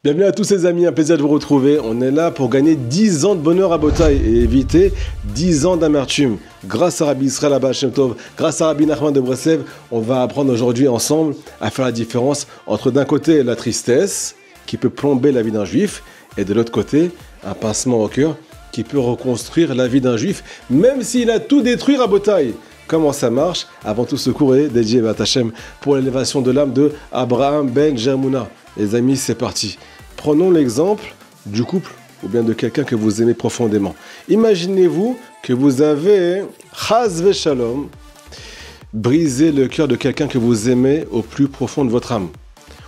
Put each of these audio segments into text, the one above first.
Bienvenue à tous les amis, un plaisir de vous retrouver. On est là pour gagner 10 ans de bonheur à Botaï et éviter 10 ans d'amertume. Grâce à Rabbi Israël Abba Shem Tov, grâce à Rabbi Nachman de Breslev, on va apprendre aujourd'hui ensemble à faire la différence entre d'un côté la tristesse qui peut plomber la vie d'un juif et de l'autre côté un pincement au cœur qui peut reconstruire la vie d'un juif même s'il a tout détruit à Botaï. Comment ça marche? Avant tout secours et dédié à Hachem pour l'élévation de l'âme de Abraham ben Jermouna. Les amis, c'est parti. Prenons l'exemple du couple ou bien de quelqu'un que vous aimez profondément. Imaginez-vous que vous avez, chas v'shalom, brisé le cœur de quelqu'un que vous aimez au plus profond de votre âme.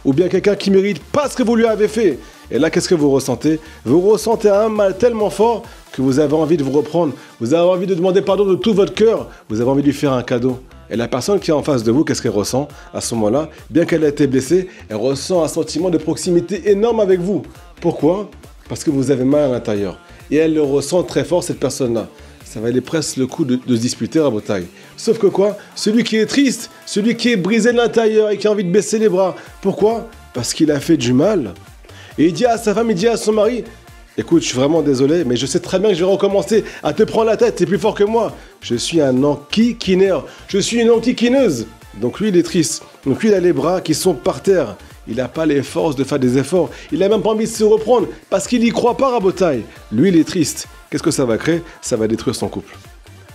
Ou bien quelqu'un qui mérite pas ce que vous lui avez fait. Et là, qu'est-ce que vous ressentez? Vous ressentez un mal tellement fort que vous avez envie de vous reprendre. Vous avez envie de demander pardon de tout votre cœur. Vous avez envie de lui faire un cadeau. Et la personne qui est en face de vous, qu'est-ce qu'elle ressent à ce moment-là? Bien qu'elle ait été blessée, elle ressent un sentiment de proximité énorme avec vous. Pourquoi? Parce que vous avez mal à l'intérieur. Et elle le ressent très fort, cette personne-là. Ça valait presque le coup de se disputer à Botaï. Sauf que quoi? Celui qui est triste, celui qui est brisé de l'intérieur et qui a envie de baisser les bras. Pourquoi? Parce qu'il a fait du mal. Et il dit à sa femme, il dit à son mari: écoute, je suis vraiment désolé, mais je sais très bien que je vais recommencer à te prendre la tête, t'es plus fort que moi. Je suis un enquiquineur, je suis une enquiquineuse. Donc lui, il est triste. Donc lui, il a les bras qui sont par terre. Il n'a pas les forces de faire des efforts. Il n'a même pas envie de se reprendre parce qu'il n'y croit pas à Botaï. Lui, il est triste. Qu'est-ce que ça va créer? Ça va détruire son couple.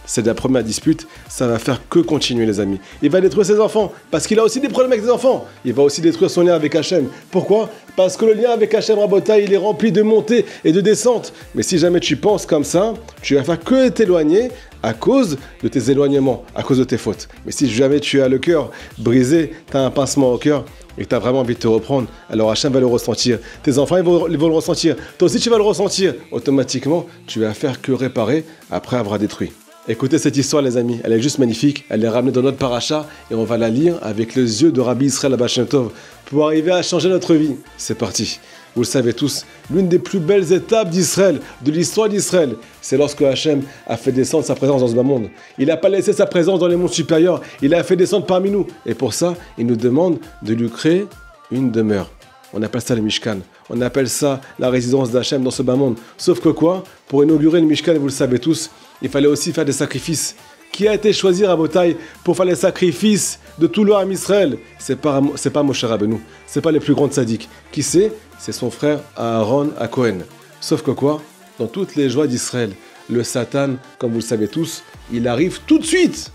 C'est la première dispute, ça va faire que continuer les amis. Il va détruire ses enfants, parce qu'il a aussi des problèmes avec ses enfants. Il va aussi détruire son lien avec Hachem. Pourquoi? Parce que le lien avec Hachem Rabotai, il est rempli de montées et de descentes. Mais si jamais tu penses comme ça, tu vas faire que t'éloigner à cause de tes éloignements, à cause de tes fautes. Mais si jamais tu as le cœur brisé, tu as un pincement au cœur et que tu as vraiment envie de te reprendre, alors Hachem va le ressentir. Tes enfants, ils vont le ressentir. Toi aussi, tu vas le ressentir. Automatiquement, tu vas faire que réparer après avoir détruit. Écoutez cette histoire les amis, elle est juste magnifique, elle est ramenée dans notre paracha et on va la lire avec les yeux de Rabbi Israël Abba Shem Tov pour arriver à changer notre vie. C'est parti. Vous le savez tous, l'une des plus belles étapes d'Israël, de l'histoire d'Israël, c'est lorsque Hachem a fait descendre sa présence dans ce bas monde. Il n'a pas laissé sa présence dans les mondes supérieurs, il a fait descendre parmi nous. Et pour ça, il nous demande de lui créer une demeure. On appelle ça le Mishkan. On appelle ça la résidence d'Hachem dans ce bas monde. Sauf que quoi? Pour inaugurer le Mishkan, vous le savez tous, il fallait aussi faire des sacrifices. Qui a été choisi à Botaï pour faire les sacrifices de tout le Ham Israël? C'est pas Moshe Rabbeinu, c'est pas les plus grands tzaddik. Qui c'est? C'est son frère Aaron à Cohen. Sauf que quoi? Dans toutes les joies d'Israël, le Satan, comme vous le savez tous, il arrive tout de suite.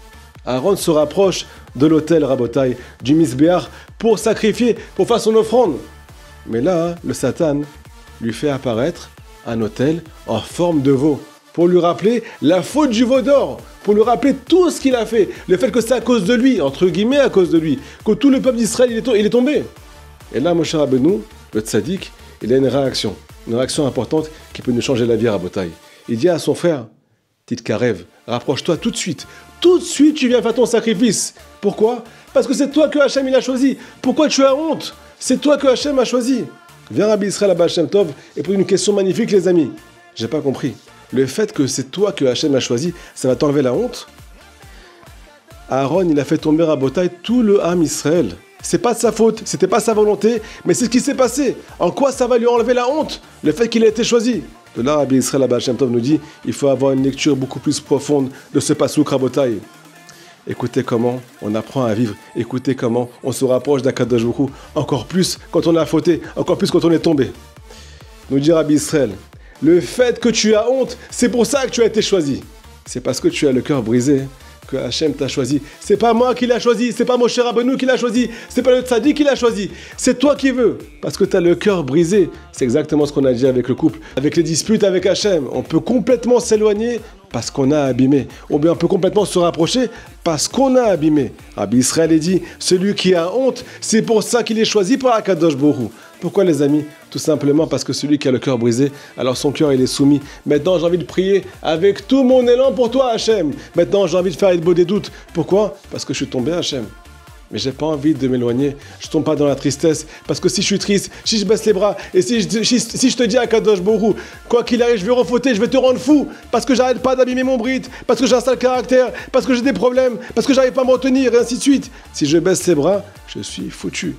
Aaron se rapproche de l'autel Rabotai, du Misbéach, pour sacrifier, pour faire son offrande. Mais là, le Satan lui fait apparaître un autel en forme de veau, pour lui rappeler la faute du veau d'or, pour lui rappeler tout ce qu'il a fait, le fait que c'est à cause de lui, entre guillemets à cause de lui, que tout le peuple d'Israël il est tombé. Et là, Moshe Rabbeinu, le tzaddik, il a une réaction importante qui peut nous changer la vie à Botaï. Il dit à son frère, Tite Karev, rapproche-toi tout de suite tu viens faire ton sacrifice. Pourquoi? Parce que c'est toi que Hachem il a choisi. Pourquoi tu as honte? C'est toi que Hachem a choisi. Viens Rabbi Israël Abba Shem Tov et pose une question magnifique les amis. J'ai pas compris. Le fait que c'est toi que Hachem a choisi, ça va t'enlever la honte? Aaron, il a fait tomber à Botaï tout le Ham Israël. C'est pas de sa faute, c'était pas sa volonté, mais c'est ce qui s'est passé. En quoi ça va lui enlever la honte? Le fait qu'il ait été choisi. De là, Rabbi Israël Abba Shem Tov nous dit, il faut avoir une lecture beaucoup plus profonde de ce pasouk Rabotai. Écoutez comment on apprend à vivre, écoutez comment on se rapproche d'Akadosh Baruch Hu, encore plus quand on a fauté, encore plus quand on est tombé. Nous dit Rabbi Israël, le fait que tu as honte, c'est pour ça que tu as été choisi. C'est parce que tu as le cœur brisé que Hachem t'a choisi. C'est pas moi qui l'ai choisi, c'est pas Moshe Rabbeinu qui l'a choisi, c'est pas le tzaddik qui l'a choisi. C'est toi qui veux, parce que tu as le cœur brisé. C'est exactement ce qu'on a dit avec le couple, avec les disputes avec Hachem. On peut complètement s'éloigner parce qu'on a abîmé. Ou bien on peut complètement se rapprocher parce qu'on a abîmé. Rabbi Israël est dit, celui qui a honte, c'est pour ça qu'il est choisi par Akadosh Baruch Hu. Pourquoi les amis? Tout simplement parce que celui qui a le cœur brisé, alors son cœur il est soumis. Maintenant j'ai envie de prier avec tout mon élan pour toi Hachem. Maintenant j'ai envie de faire être beau des doutes. Pourquoi? Parce que je suis tombé Hachem. Mais j'ai pas envie de m'éloigner. Je tombe pas dans la tristesse. Parce que si je suis triste, si je baisse les bras, et si je te dis à Kadosh Borou, quoi qu'il arrive, je vais refauter, je vais te rendre fou. Parce que j'arrête pas d'abîmer mon bride, parce que j'ai un sale caractère, parce que j'ai des problèmes, parce que j'arrive pas à me retenir, et ainsi de suite. Si je baisse les bras, je suis foutu.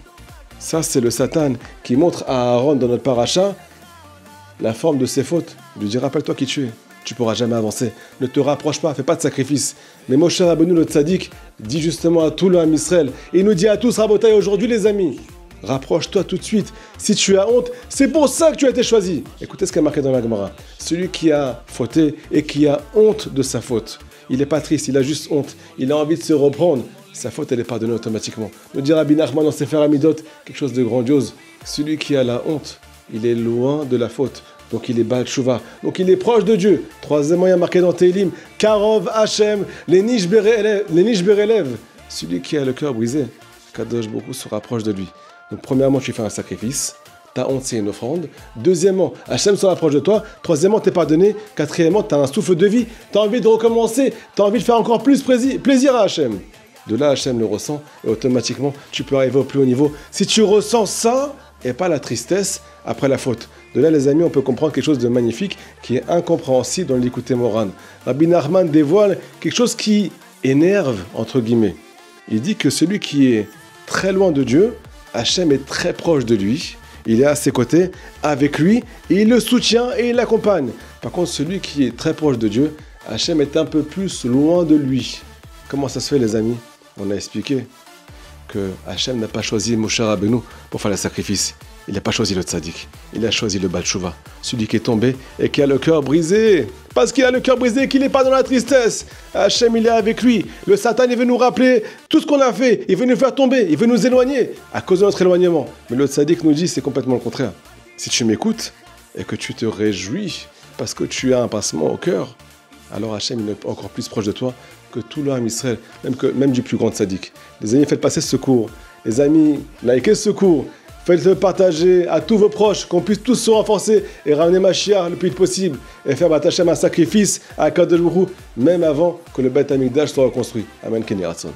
Ça, c'est le Satan qui montre à Aaron dans notre paracha la forme de ses fautes. Il lui dit, rappelle-toi qui tu es. Tu ne pourras jamais avancer. Ne te rapproche pas, fais pas de sacrifice. Mais Moshe Rabbeinu, le tzaddik, dit justement à tout le Ham Israël, et il nous dit à tous, Rabotai, aujourd'hui les amis, rapproche-toi tout de suite. Si tu as honte, c'est pour ça que tu as été choisi. Écoutez ce qu'il y a marqué dans la Gemara. Celui qui a fauté et qui a honte de sa faute. Il n'est pas triste, il a juste honte. Il a envie de se reprendre. Sa faute, elle est pardonnée automatiquement. Nous dit Rabbi Nachman dans Sefer Hamidot, quelque chose de grandiose. Celui qui a la honte, il est loin de la faute. Donc il est Baal Tshuva. Donc il est proche de Dieu. Troisièmement, il y a marqué dans Tehillim, Karov Hashem, les Nish Berelev. Celui qui a le cœur brisé, Kadosh Baruch Hu se rapproche de lui. Donc premièrement, tu fais un sacrifice. Ta honte, c'est une offrande. Deuxièmement, Hachem se rapproche de toi. Troisièmement, tu es pardonné. Quatrièmement, tu as un souffle de vie. Tu as envie de recommencer. Tu as envie de faire encore plus plaisir à Hachem. De là, Hachem le ressent. Et automatiquement, tu peux arriver au plus haut niveau. Si tu ressens ça, et pas la tristesse après la faute. De là, les amis, on peut comprendre quelque chose de magnifique qui est incompréhensible dans l'Likutei Moharan. Rabbi Nachman dévoile quelque chose qui énerve, entre guillemets. Il dit que celui qui est très loin de Dieu, Hachem est très proche de lui. Il est à ses côtés, avec lui, et il le soutient et il l'accompagne. Par contre, celui qui est très proche de Dieu, Hachem est un peu plus loin de lui. Comment ça se fait, les amis? On a expliqué que Hachem n'a pas choisi Moshe Rabbeinu pour faire le sacrifice. Il n'a pas choisi le tzaddik. Il a choisi le Baal Tshuva, celui qui est tombé et qui a le cœur brisé. Parce qu'il a le cœur brisé et qu'il n'est pas dans la tristesse. Hachem, il est avec lui. Le Satan, il veut nous rappeler tout ce qu'on a fait. Il veut nous faire tomber. Il veut nous éloigner à cause de notre éloignement. Mais le tzaddik nous dit c'est complètement le contraire. Si tu m'écoutes et que tu te réjouis parce que tu as un pincement au cœur, alors Hachem, il est encore plus proche de toi que tout le Ham Israël, même du plus grand tzaddik. Les amis, faites passer ce cours. Les amis, likez ce cours. Faites-le partager à tous vos proches, qu'on puisse tous se renforcer et ramener Mashiach le plus vite possible et faire Bat Hashem un sacrifice à Kadosh Baruch Hu, même avant que le Beit HaMikdash soit reconstruit. Amen, Kenny Ratson.